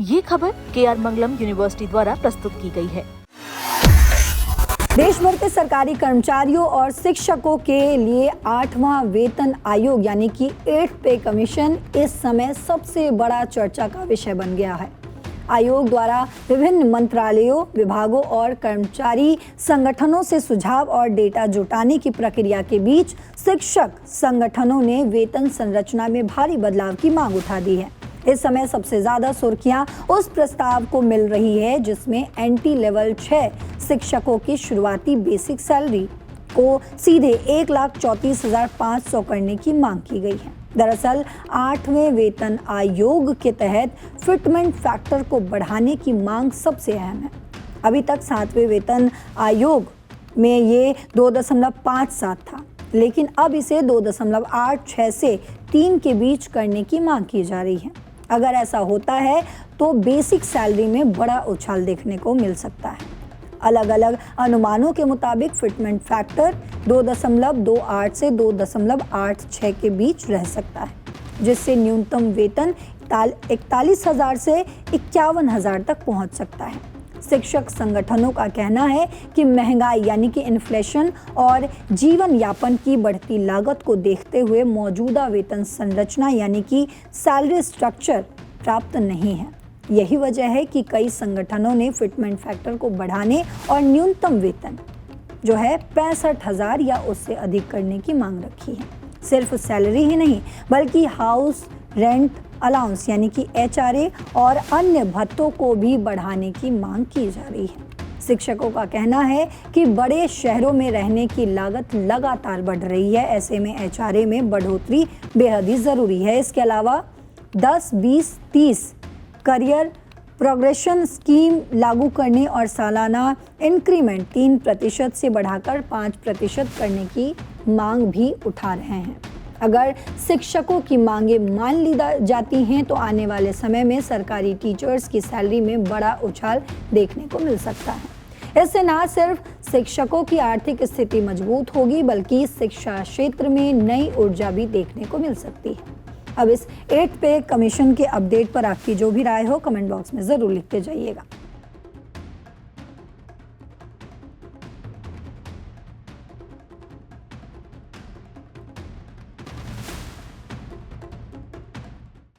ये खबर KR मंगलम university द्वारा प्रस्तुत की गई है। देश भर के सरकारी कर्मचारियों और शिक्षकों के लिए 8वां वेतन आयोग यानी कि 8th पे कमीशन इस समय सबसे बड़ा चर्चा का विषय बन गया है। आयोग द्वारा विभिन्न मंत्रालयों, विभागों और कर्मचारी संगठनों से सुझाव और डेटा जुटाने की प्रक्रिया के बीच शिक्षक संगठनों ने वेतन संरचना में भारी बदलाव की मांग उठा दी है। इस समय सबसे ज्यादा सुर्खियां उस प्रस्ताव को मिल रही है जिसमें एंटी लेवल 6 शिक्षकों की शुरुआती बेसिक सैलरी को सीधे 1,34,500 करने की मांग की गई है। दरअसल 8वें वेतन आयोग के तहत फिटमेंट फैक्टर को बढ़ाने की मांग सबसे अहम है। अभी तक 7वें वेतन आयोग में ये 2.57 था, लेकिन अब इसे 2.86 से 3 के बीच करने की मांग की जा रही है। अगर ऐसा होता है तो बेसिक सैलरी में बड़ा उछाल देखने को मिल सकता है। अलग अलग अनुमानों के मुताबिक फिटमेंट फैक्टर 2.28 से 2.86 के बीच रह सकता है, जिससे न्यूनतम वेतन 41,000 से 51,000 तक पहुंच सकता है। शिक्षक संगठनों का कहना है कि महंगाई यानी कि इन्फ्लेशन और जीवन यापन की बढ़ती लागत को देखते हुए मौजूदा वेतन संरचना यानी कि सैलरी स्ट्रक्चर प्राप्त नहीं है। यही वजह है कि कई संगठनों ने फिटमेंट फैक्टर को बढ़ाने और न्यूनतम वेतन जो है 65,000 या उससे अधिक करने की मांग रखी है। सिर्फ सैलरी ही नहीं बल्कि हाउस रेंट अलाउंस यानी कि HRA और अन्य भत्तों को भी बढ़ाने की मांग की जा रही है। शिक्षकों का कहना है कि बड़े शहरों में रहने की लागत लगातार बढ़ रही है, ऐसे में HRA में बढ़ोतरी बेहद ही ज़रूरी है। इसके अलावा 10, 20, 30 करियर प्रोग्रेशन स्कीम लागू करने और सालाना इंक्रीमेंट 3% से बढ़ाकर 5% करने की मांग भी उठा रहे हैं। अगर शिक्षकों की मांगे मान ली जाती हैं तो आने वाले समय में सरकारी टीचर्स की सैलरी में बड़ा उछाल देखने को मिल सकता है। इससे न सिर्फ शिक्षकों की आर्थिक स्थिति मजबूत होगी बल्कि शिक्षा क्षेत्र में नई ऊर्जा भी देखने को मिल सकती है। अब इस 8th पे कमीशन के अपडेट पर आपकी जो भी राय हो कमेंट बॉक्स में ज़रूर लिखते जाइएगा।